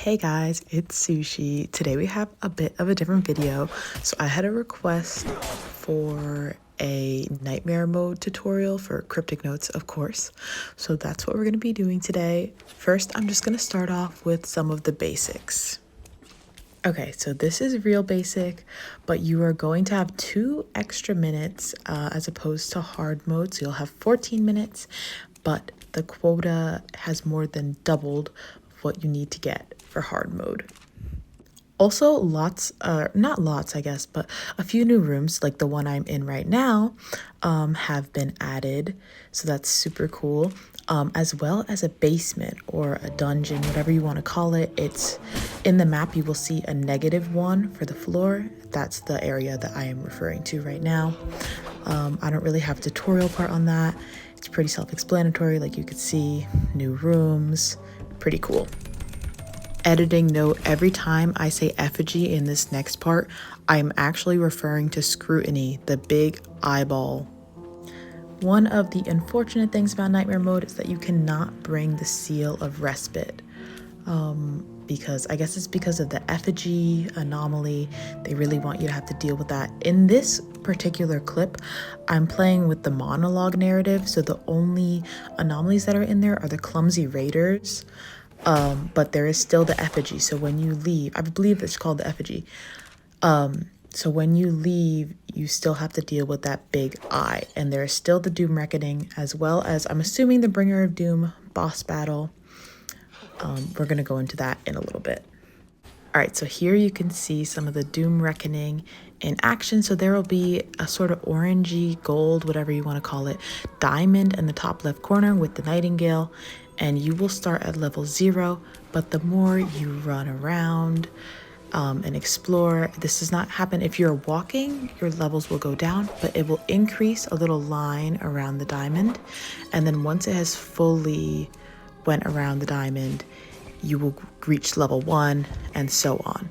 Hey guys, it's Sushi. Today we have a bit of a different video. So I had a request for a nightmare mode tutorial for Cryptic notes, of course. So that's what we're going to be doing today. First, I'm just going to start off with some of the basics. Okay, so this is real basic, but you are going to have 2 extra minutes as opposed to hard mode. So you'll have 14 minutes, but the quota has more than doubled what you need to get for hard mode. Also, not lots, I guess, but a few new rooms, like the one I'm in right now, have been added. So that's super cool. As well as a basement or a dungeon, whatever you want to call it. It's in the map, you will see a -1 for the floor. That's the area that I am referring to right now. I don't really have a tutorial part on that. It's pretty self-explanatory, like you could see, new rooms, pretty cool. Editing note, every time I say effigy in this next part, I'm actually referring to scrutiny, the big eyeball. One of the unfortunate things about nightmare mode is that you cannot bring the seal of respite. Because I guess it's because of the effigy anomaly. They really want you to have to deal with that. In this particular clip, I'm playing with the monologue narrative, so the only anomalies that are in there are the clumsy raiders. But there is still the effigy. So when you leave, I believe it's called the effigy. So when you leave, you still have to deal with that big eye. And there is still the Doom Reckoning, as well as, I'm assuming, the Bringer of Doom boss battle. We're going to go into that in a little bit. All right, so here you can see some of the Doom Reckoning in action. So there will be a sort of orangey, gold, whatever you want to call it, diamond in the top left corner with the Nightingale. And you will start at level 0, but the more you run around and explore, this does not happen if you're walking, your levels will go down, but it will increase a little line around the diamond. And then once it has fully went around the diamond, you will reach level 1 and so on.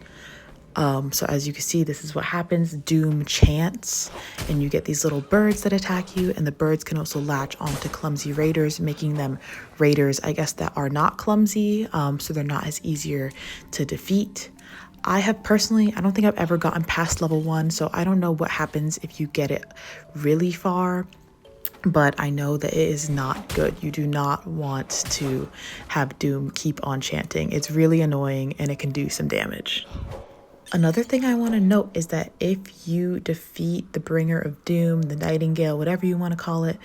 So as you can see, this is what happens. Doom chants, and you get these little birds that attack you, and the birds can also latch onto clumsy raiders, making them raiders, I guess, that are not clumsy, so they're not as easier to defeat. I have personally, I don't think I've ever gotten past level 1, so I don't know what happens if you get it really far, but I know that it is not good. You do not want to have Doom keep on chanting. It's really annoying, and it can do some damage. Another thing I want to note is that if you defeat the Bringer of Doom, the Nightingale, whatever you want to call it,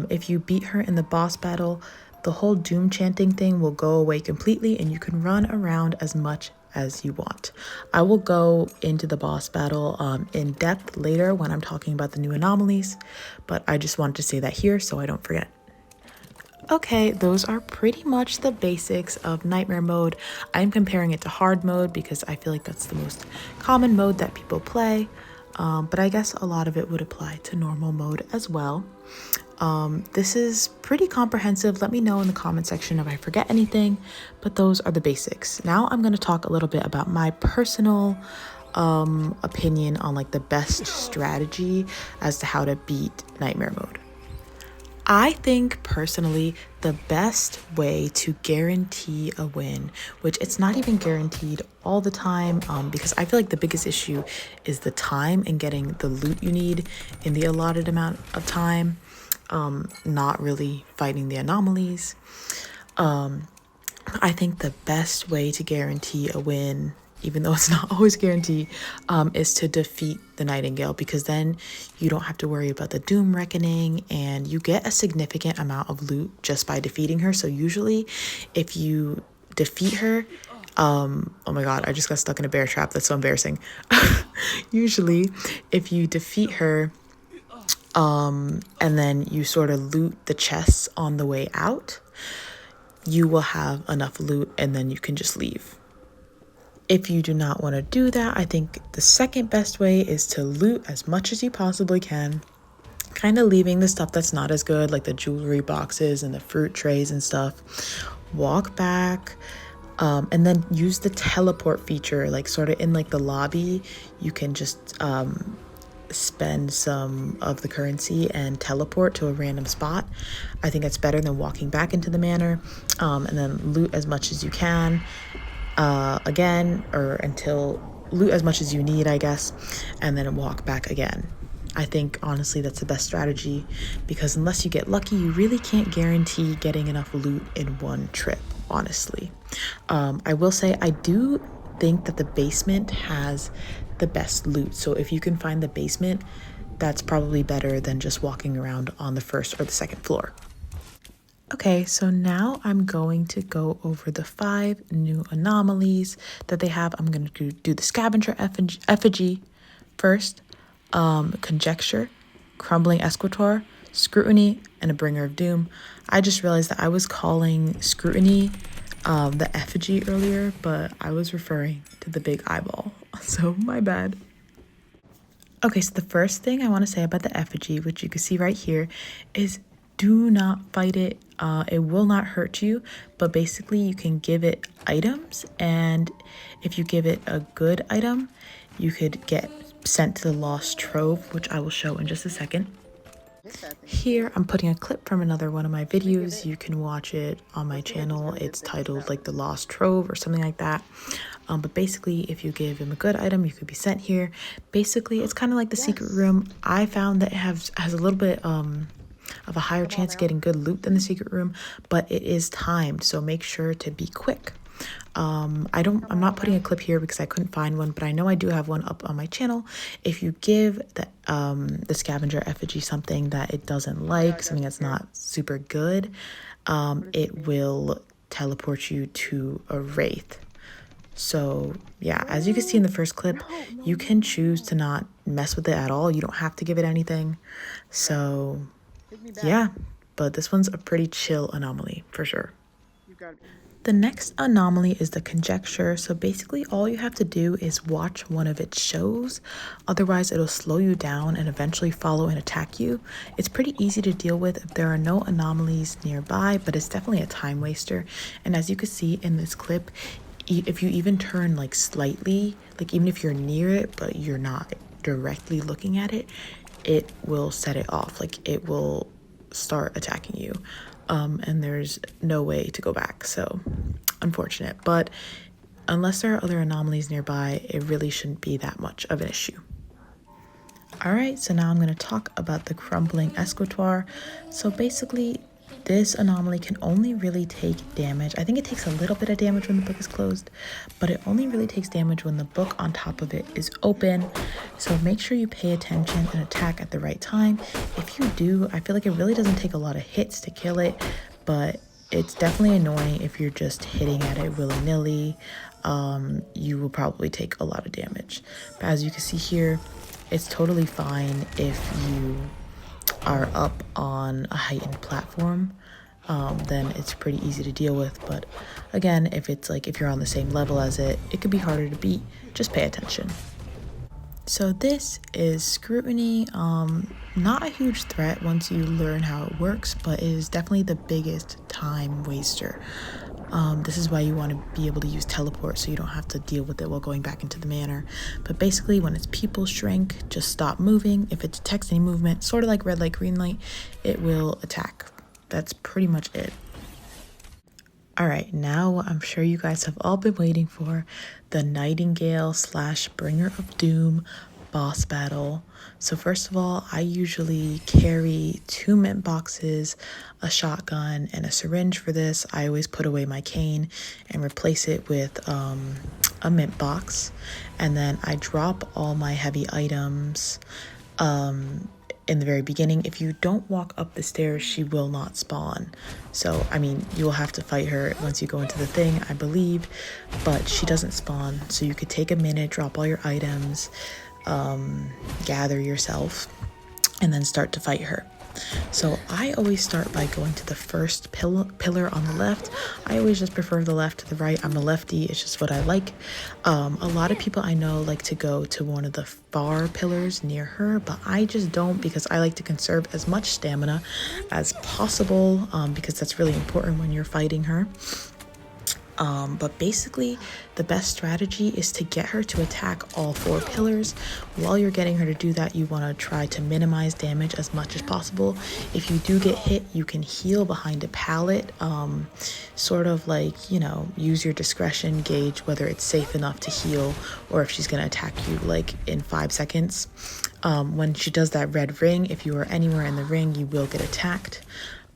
if you beat her in the boss battle, the whole Doom chanting thing will go away completely and you can run around as much as you want. I will go into the boss battle in depth later when I'm talking about the new anomalies, but I just wanted to say that here so I don't forget. Okay, those are pretty much the basics of nightmare mode. I'm comparing it to hard mode because I feel like that's the most common mode that people play, but I guess a lot of it would apply to normal mode as well. This is pretty comprehensive. Let me know in the comment section if I forget anything, but those are the basics. Now I'm going to talk a little bit about my personal opinion on like the best strategy as to how to beat nightmare mode. I think personally the best way to guarantee a win, which it's not even guaranteed all the time, because I feel like the biggest issue is the time and getting the loot you need in the allotted amount of time, not really fighting the anomalies. I think the best way to guarantee a win, even though it's not always guaranteed, is to defeat the Nightingale, because then you don't have to worry about the Doom Reckoning and you get a significant amount of loot just by defeating her. So usually if you defeat her, oh my god, I just got stuck in a bear trap. That's so embarrassing. Usually if you defeat her, and then you sort of loot the chests on the way out, you will have enough loot and then you can just leave. If you do not want to do that, I think the second best way is to loot as much as you possibly can, kind of leaving the stuff that's not as good, like the jewelry boxes and the fruit trays and stuff. Walk back, and then use the teleport feature, like sort of in like the lobby, you can just spend some of the currency and teleport to a random spot. I think it's better than walking back into the manor, and then loot as much as you can. again, or until loot as much as you need, I guess, and then walk back again. I think honestly that's the best strategy, because unless you get lucky, you really can't guarantee getting enough loot in one trip, honestly. I will say I do think that the basement has the best loot. So if you can find the basement, that's probably better than just walking around on the first or the second floor. Okay, so now I'm going to go over the 5 new anomalies that they have. I'm going to do the scavenger effigy first, conjecture, crumbling escritor, scrutiny, and a bringer of doom. I just realized that I was calling scrutiny the effigy earlier, but I was referring to the big eyeball, so my bad. Okay, so the first thing I want to say about the effigy, which you can see right here, is do not fight it. It will not hurt you, but basically you can give it items, and if you give it a good item, you could get sent to the lost trove, which I will show in just a second. Here I'm putting a clip from another one of my videos. You can watch it on my channel. It's titled like the lost trove or something like that. But basically, if you give him a good item, you could be sent here. Basically, it's kind of like the secret room. I found that it has a little bit of a higher chance of getting good loot than the secret room, but it is timed, so make sure to be quick. I'm not putting a clip here because I couldn't find one, but I know I do have one up on my channel. If you give the scavenger effigy something that it doesn't like, something that's not super good, it will teleport you to a wraith. So yeah, as you can see in the first clip, you can choose to not mess with it at all. You don't have to give it anything. So yeah, but this one's a pretty chill anomaly for sure. The next anomaly is the conjecture. So basically all you have to do is watch one of its shows. Otherwise it'll slow you down and eventually follow and attack you. It's pretty easy to deal with if there are no anomalies nearby, but it's definitely a time waster. And as you can see in this clip, if you even turn like slightly, like even if you're near it but you're not directly looking at it, it will set it off. Like it will start attacking you. And there's no way to go back, so unfortunate. But unless there are other anomalies nearby, it really shouldn't be that much of an issue. All right, so now I'm going to talk about the crumbling escritoire. So basically, this anomaly can only really take damage. I think it takes a little bit of damage when the book is closed, but it only really takes damage when the book on top of it is open. So make sure you pay attention and attack at the right time. If you do, I feel like it really doesn't take a lot of hits to kill it, but it's definitely annoying if you're just hitting at it willy-nilly. You will probably take a lot of damage. But as you can see here, it's totally fine if you are up on a heightened platform, then it's pretty easy to deal with. But again, if you're on the same level as it, it could be harder to beat. Just pay attention. So this is scrutiny. Not a huge threat once you learn how it works, but it is definitely the biggest time waster. This is why you want to be able to use teleport so you don't have to deal with it while going back into the manor. But basically when its pupils shrink, just stop moving. If it detects any movement, sort of like red light, green light, it will attack. That's pretty much it. All right, now what I'm sure you guys have all been waiting for, the Nightingale / Bringer of Doom boss battle. So first of all, I usually carry 2 mint boxes, a shotgun, and a syringe for this. I always put away my cane and replace it with a mint box. And then I drop all my heavy items in the very beginning. If you don't walk up the stairs, she will not spawn. So, I mean, you will have to fight her once you go into the thing, I believe, but she doesn't spawn. So you could take a minute, drop all your items, gather yourself, and then start to fight her. So I always start by going to the first pillar on the left. I always just prefer the left to the right. I'm a lefty, it's just what I like. A lot of people I know like to go to one of the far pillars near her, but I just don't, because I like to conserve as much stamina as possible, because that's really important when you're fighting her. But basically, the best strategy is to get her to attack all 4 pillars. While you're getting her to do that, you want to try to minimize damage as much as possible. If you do get hit, you can heal behind a pallet. Sort of like, you know, use your discretion, gauge whether it's safe enough to heal or if she's going to attack you like in 5 seconds. When she does that red ring, if you are anywhere in the ring, you will get attacked.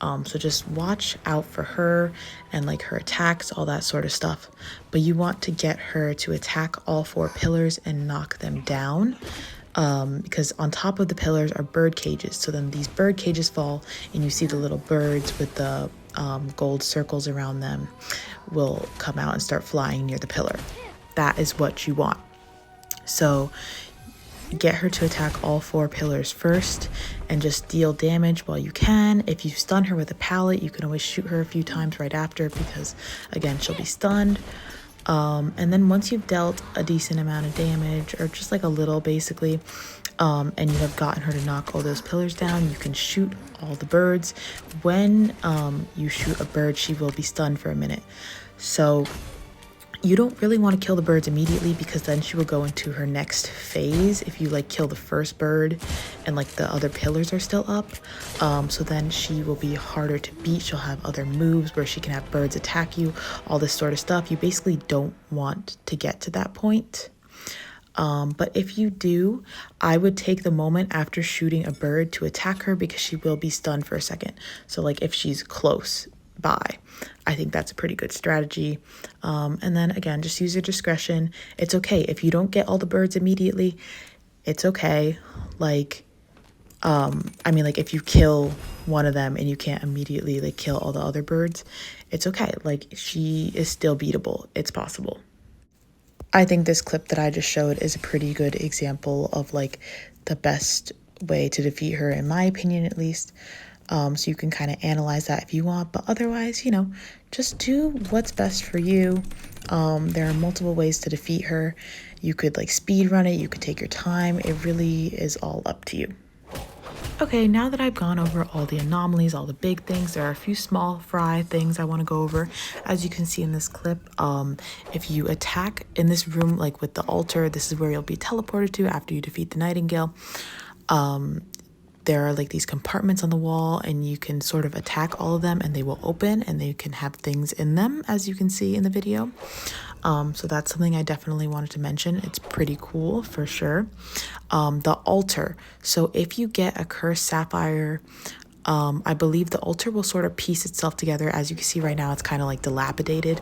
So just watch out for her and like her attacks, all that sort of stuff. But you want to get her to attack all 4 pillars and knock them down. Because on top of the pillars are bird cages. So then these bird cages fall and you see the little birds with the gold circles around them will come out and start flying near the pillar. That is what you want. So get her to attack all 4 pillars first and just deal damage while you can. If you stun her with a pallet, you can always shoot her a few times right after because, again, she'll be stunned. And then once you've dealt a decent amount of damage, or just like a little basically, and you have gotten her to knock all those pillars down, you can shoot all the birds. When you shoot a bird, she will be stunned for a minute. So you don't really want to kill the birds immediately because then she will go into her next phase if you like kill the first bird and like the other pillars are still up. So then she will be harder to beat. She'll have other moves where she can have birds attack you, all this sort of stuff. You basically don't want to get to that point. But if you do, I would take the moment after shooting a bird to attack her because she will be stunned for a second. So like if she's close by, I think that's a pretty good strategy. And then again, just use your discretion. It's okay if you don't get all the birds immediately. It's okay. Like, I mean, like if you kill one of them and you can't immediately like kill all the other birds, it's okay. Like she is still beatable. It's possible. I think this clip that I just showed is a pretty good example of like the best way to defeat her, in my opinion, at least. So you can kind of analyze that if you want, but otherwise, you know, just do what's best for you. There are multiple ways to defeat her. You could like speed run it. You could take your time. It really is all up to you. Okay, now that I've gone over all the anomalies, all the big things, there are a few small fry things I want to go over. As you can see in this clip, if you attack in this room, like with the altar, this is where you'll be teleported to after you defeat the Nightingale. There are like these compartments on the wall and you can sort of attack all of them and they will open and they can have things in them, as you can see in the video. So that's something I definitely wanted to mention. It's pretty cool for sure. The altar. So if you get a cursed sapphire, I believe the altar will sort of piece itself together. As you can see right now, it's kind of like dilapidated.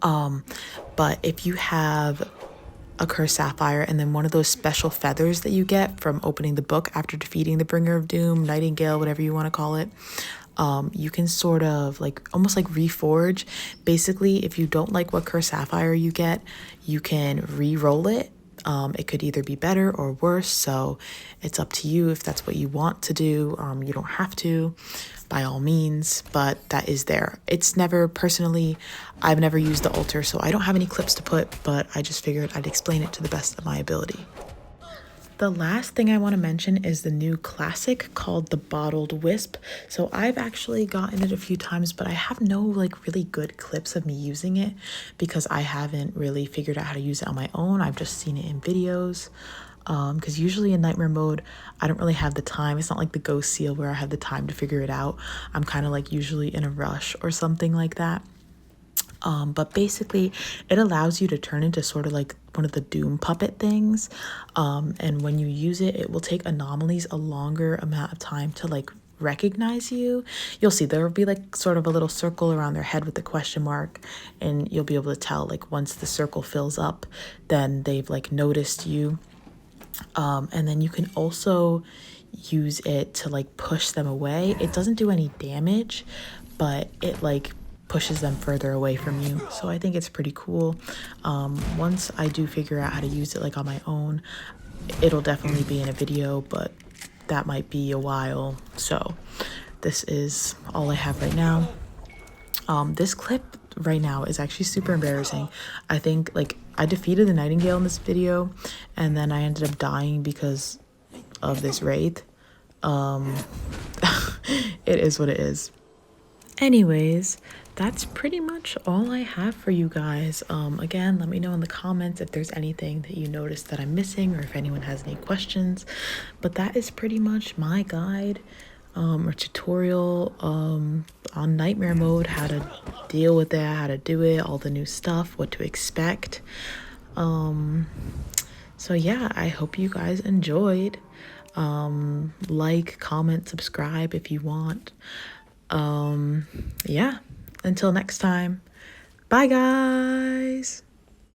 But if you have a cursed sapphire and then one of those special feathers that you get from opening the book after defeating the Bringer of Doom, Nightingale, whatever you want to call it, you can sort of like almost like reforge. Basically, if you don't like what cursed sapphire you get, you can re-roll it. It could either be better or worse, so it's up to you if that's what you want to do. You don't have to, by all means, but that is there. It's never, personally, I've never used the altar, so I don't have any clips to put, but I just figured I'd explain it to the best of my ability. The last thing I want to mention is the new classic called the Bottled Wisp. So I've actually gotten it a few times, but I have no like really good clips of me using it because I haven't really figured out how to use it on my own. I've just seen it in videos. Because usually in nightmare mode, I don't really have the time. It's not like the ghost seal where I have the time to figure it out. I'm kind of like usually in a rush or something like that. But basically it allows you to turn into sort of like one of the Doom puppet things. And when you use it, it will take anomalies a longer amount of time to like recognize you. You'll see there will be like sort of a little circle around their head with the question mark, and you'll be able to tell like once the circle fills up, then they've like noticed you. And then you can also use it to like push them away. It doesn't do any damage, but it like pushes them further away from you. So I think it's pretty cool. Once I do figure out how to use it like on my own, it'll definitely be in a video, but that might be a while. So this is all I have right now. This clip right now is actually super embarrassing. I think like I defeated the Nightingale in this video and then I ended up dying because of this wraith. It is what it is. Anyways, that's pretty much all I have for you guys. Again, let me know in the comments if there's anything that you noticed that I'm missing or if anyone has any questions. But that is pretty much my guide or tutorial on nightmare mode, how to deal with that, how to do it, all the new stuff, what to expect. So yeah, I hope you guys enjoyed. Like, comment, subscribe if you want. Yeah, until next time. Bye, guys.